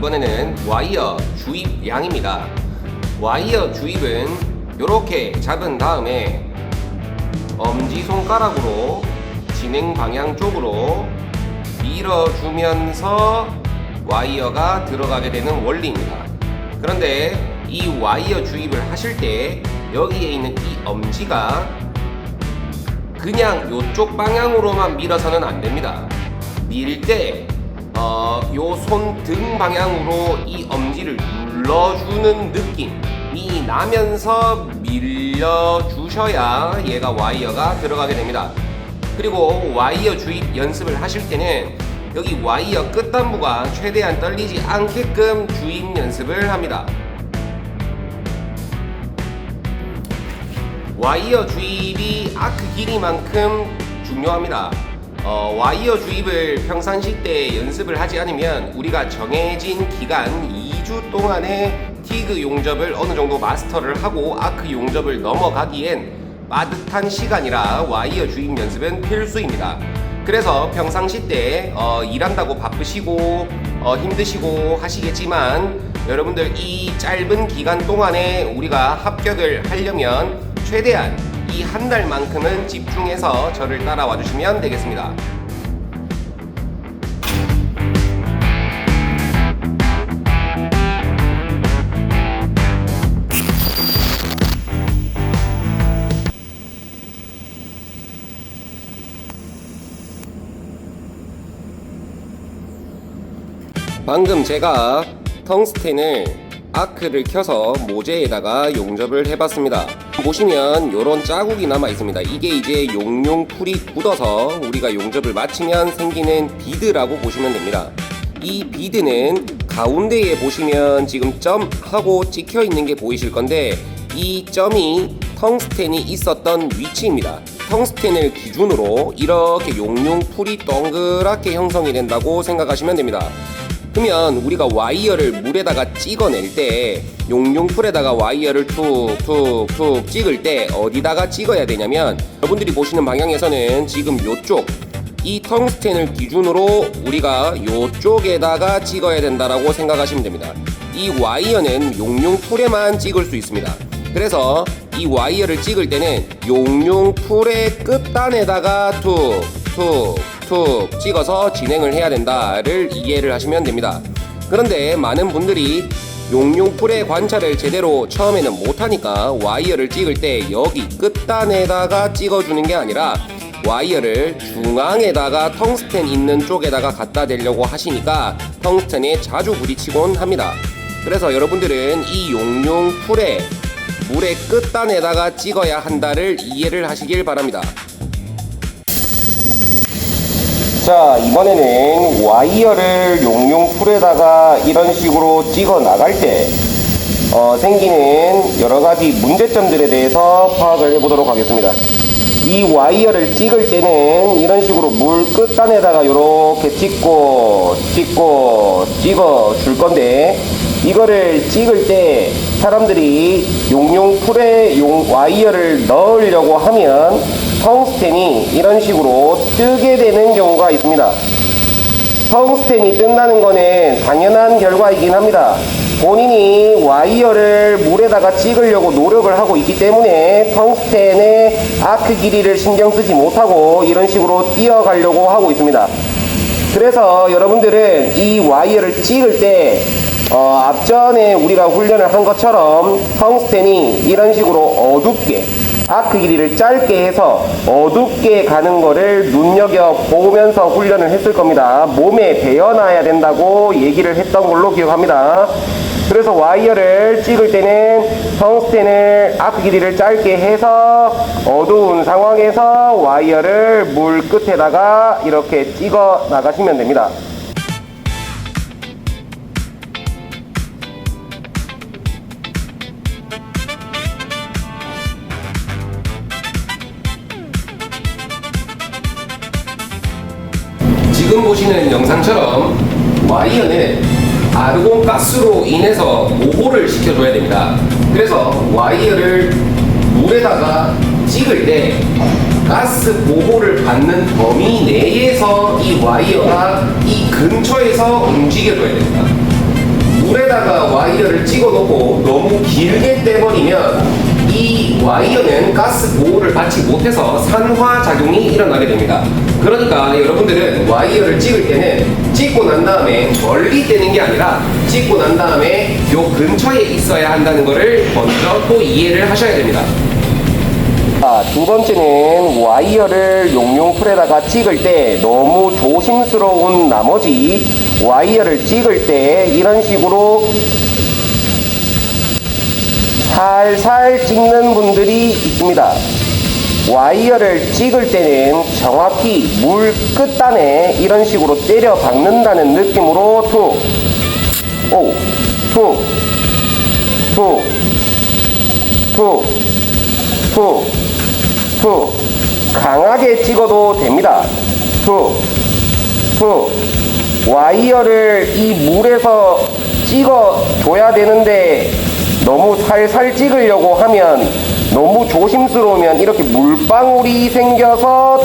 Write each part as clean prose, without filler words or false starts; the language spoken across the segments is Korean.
이번에는 와이어 주입 양입니다. 와이어 주입은 이렇게 잡은 다음에 엄지손가락으로 진행 방향 쪽으로 밀어주면서 와이어가 들어가게 되는 원리입니다. 그런데 이 와이어 주입을 하실 때 여기에 있는 이 엄지가 그냥 이쪽 방향으로만 밀어서는 안 됩니다. 밀 때 요 손등 방향으로 이 엄지를 눌러주는 느낌이 나면서 밀려주셔야 얘가 와이어가 들어가게 됩니다. 그리고 와이어 주입 연습을 하실 때는 여기 와이어 끝단부가 최대한 떨리지 않게끔 주입 연습을 합니다. 와이어 주입이 아크 길이만큼 중요합니다. 와이어 주입을 평상시 때 연습을 하지 않으면 우리가 정해진 기간 2주 동안의 티그 용접을 어느 정도 마스터를 하고 아크 용접을 넘어가기엔 빠듯한 시간이라 와이어 주입 연습은 필수입니다. 그래서 평상시 때 일한다고 바쁘시고 힘드시고 하시겠지만 여러분들 이 짧은 기간 동안에 우리가 합격을 하려면 최대한 이 한 달만큼은 집중해서 저를 따라와 주시면 되겠습니다. 방금 제가 텅스텐을 아크를 켜서 모재에다가 용접을 해봤습니다. 보시면 요런 자국이 남아 있습니다. 이게 이제 용융풀이 굳어서 우리가 용접을 마치면 생기는 비드라고 보시면 됩니다. 이 비드는 가운데에 보시면 지금 점하고 찍혀 있는 게 보이실 건데 이 점이 텅스텐이 있었던 위치입니다. 텅스텐을 기준으로 이렇게 용융풀이 동그랗게 형성이 된다고 생각하시면 됩니다. 그러면 우리가 와이어를 물에다가 찍어낼 때 용융풀에다가 와이어를 툭툭툭 찍을 때 어디다가 찍어야 되냐면 여러분들이 보시는 방향에서는 지금 요쪽 이 텅스텐을 기준으로 우리가 요쪽에다가 찍어야 된다라고 생각하시면 됩니다. 이 와이어는 용융풀에만 찍을 수 있습니다. 그래서 이 와이어를 찍을 때는 용융풀의 끝단에다가 툭툭 찍어서 진행을 해야 된다를 이해를 하시면 됩니다. 그런데 많은 분들이 용융풀의 관찰을 제대로 처음에는 못하니까 와이어를 찍을 때 여기 끝단에다가 찍어주는 게 아니라 와이어를 중앙에다가 텅스텐 있는 쪽에다가 갖다 대려고 하시니까 텅스텐에 자주 부딪히곤 합니다. 그래서 여러분들은 이 용융풀의 물의 끝단에다가 찍어야 한다를 이해를 하시길 바랍니다. 자, 이번에는 와이어를 용융풀에다가 이런 식으로 찍어 나갈 때 생기는 여러가지 문제점들에 대해서 파악을 해보도록 하겠습니다. 이 와이어를 찍을 때는 이런 식으로 물 끝단에다가 이렇게 찍어 줄 건데 이거를 찍을 때 사람들이 용융풀에 와이어를 넣으려고 하면 텅스텐이 이런 식으로 뜨게 되는 경우가 있습니다. 텅스텐이 뜬다는 거는 당연한 결과이긴 합니다. 본인이 와이어를 물에다가 찍으려고 노력을 하고 있기 때문에 텅스텐의 아크 길이를 신경 쓰지 못하고 이런 식으로 뛰어가려고 하고 있습니다. 그래서 여러분들은 이 와이어를 찍을 때 앞전에 우리가 훈련을 한 것처럼 텅스텐이 이런 식으로 어둡게 아크 길이를 짧게 해서 어둡게 가는 거를 눈여겨보면서 훈련을 했을 겁니다. 몸에 배어놔야 된다고 얘기를 했던 걸로 기억합니다. 그래서 와이어를 찍을 때는 텅스텐을 아크 길이를 짧게 해서 어두운 상황에서 와이어를 물 끝에다가 이렇게 찍어 나가시면 됩니다. 지금 보시는 영상처럼 와이어는 아르곤가스로 인해서 보호를 시켜줘야 됩니다. 그래서 와이어를 물에다가 찍을 때 가스 보호를 받는 범위 내에서 이 와이어가 이 근처에서 움직여줘야 됩니다. 물에다가 와이어를 찍어 놓고 너무 길게 떼버리면 이 와이어는 가스 보호를 받지 못해서 산화작용이 일어나게 됩니다. 그러니까 여러분들은 와이어를 찍을 때는 찍고 난 다음에 멀리 떼는 게 아니라 찍고 난 다음에 요 근처에 있어야 한다는 것을 먼저 또 이해를 하셔야 됩니다. 두 번째는 와이어를 용융풀에다가 찍을 때 너무 조심스러운 나머지 와이어를 찍을 때 이런 식으로 살살 찍는 분들이 있습니다. 와이어를 찍을 때는 정확히 물 끝단에 이런 식으로 때려 박는다는 느낌으로 툭, 오, 툭, 툭, 툭, 툭, 툭, 강하게 찍어도 됩니다. 툭, 툭. 와이어를 이 물에서 찍어줘야 되는데 너무 살살 찍으려고 하면 너무 조심스러우면 이렇게 물방울이 생겨서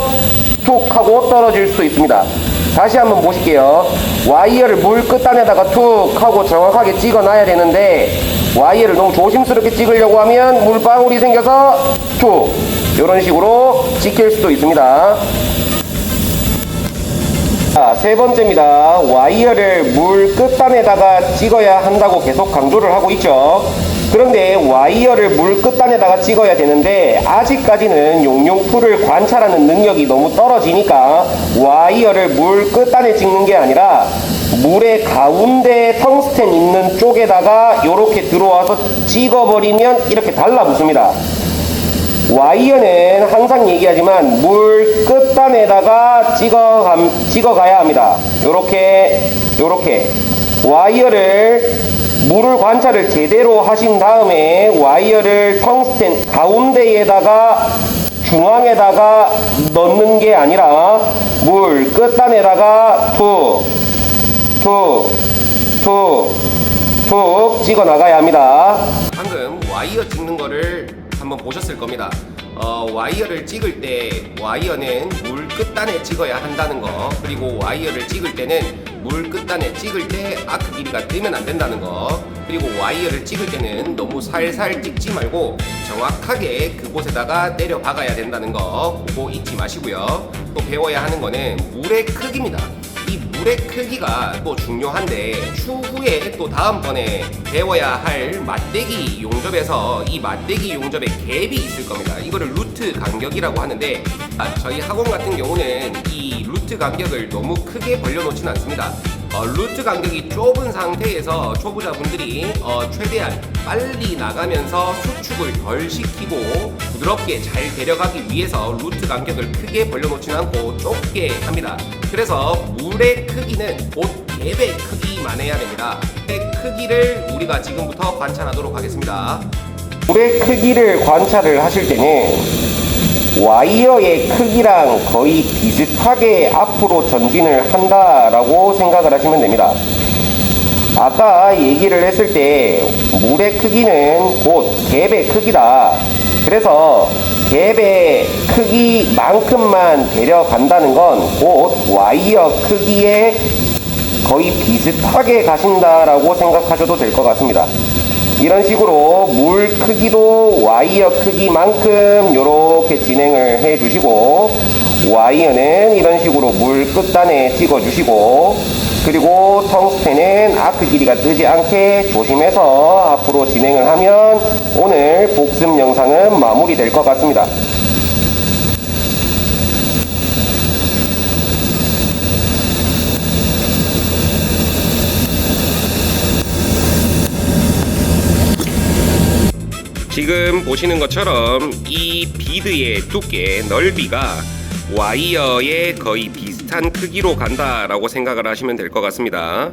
툭 하고 떨어질 수 있습니다. 다시 한번 보실게요. 와이어를 물 끝단에다가 툭 하고 정확하게 찍어 놔야 되는데 와이어를 너무 조심스럽게 찍으려고 하면 물방울이 생겨서 툭 이런 식으로 찍힐 수도 있습니다. 자, 세 번째입니다. 와이어를 물 끝단에다가 찍어야 한다고 계속 강조를 하고 있죠. 그런데 와이어를 물 끝단에다가 찍어야 되는데 아직까지는 용융풀을 관찰하는 능력이 너무 떨어지니까 와이어를 물 끝단에 찍는 게 아니라 물의 가운데 텅스텐 있는 쪽에다가 이렇게 들어와서 찍어버리면 이렇게 달라붙습니다. 와이어는 항상 얘기하지만 물 끝단에다가 찍어가야 합니다. 요렇게 와이어를 물을 관찰을 제대로 하신 다음에 와이어를 텅스텐 가운데에다가 중앙에다가 넣는 게 아니라 물 끝단에다가 툭 찍어 나가야 합니다. 방금 와이어 찍는 거를 한번 보셨을 겁니다. 와이어를 찍을 때 와이어는 물 끝단에 찍어야 한다는 거, 그리고 와이어를 찍을 때는 물 끝단에 찍을 때 아크 길이가 뜨면 안 된다는 거, 그리고 와이어를 찍을 때는 너무 살살 찍지 말고 정확하게 그곳에다가 때려 박아야 된다는 거 그거 잊지 마시고요. 또 배워야 하는 거는 물의 크기입니다. 이 물의 크기가 또 중요한데 추후에 또 다음번에 배워야 할 맞대기 용접에서 이 맞대기 용접에 갭이 있을 겁니다. 이거를 루트 간격이라고 하는데 저희 학원 같은 경우는 이 루트 간격을 너무 크게 벌려놓지는 않습니다. 루트 간격이 좁은 상태에서 초보자분들이 최대한 빨리 나가면서 수축을 덜 시키고 부드럽게 잘 데려가기 위해서 루트 간격을 크게 벌려놓지는 않고 좁게 합니다. 그래서 물의 크기는 곧 갭의 크기만 해야 됩니다. 갭의 크기를 우리가 지금부터 관찰하도록 하겠습니다. 물의 크기를 관찰을 하실 때는 와이어의 크기랑 거의 비슷하게 앞으로 전진을 한다라고 생각을 하시면 됩니다. 아까 얘기를 했을 때 물의 크기는 곧 갭의 크기다. 그래서 갭의 크기만큼만 데려간다는 건 곧 와이어 크기에 거의 비슷하게 가신다라고 생각하셔도 될 것 같습니다. 이런 식으로 물 크기도 와이어 크기만큼 이렇게 진행을 해 주시고 와이어는 이런 식으로 물 끝단에 찍어 주시고 그리고 텅스텐은 아크 길이가 뜨지 않게 조심해서 앞으로 진행을 하면 오늘 복습 영상은 마무리될 것 같습니다. 지금 보시는 것처럼 이 비드의 두께, 넓이가 와이어에 거의 비슷한 크기로 간다라고 생각을 하시면 될 것 같습니다.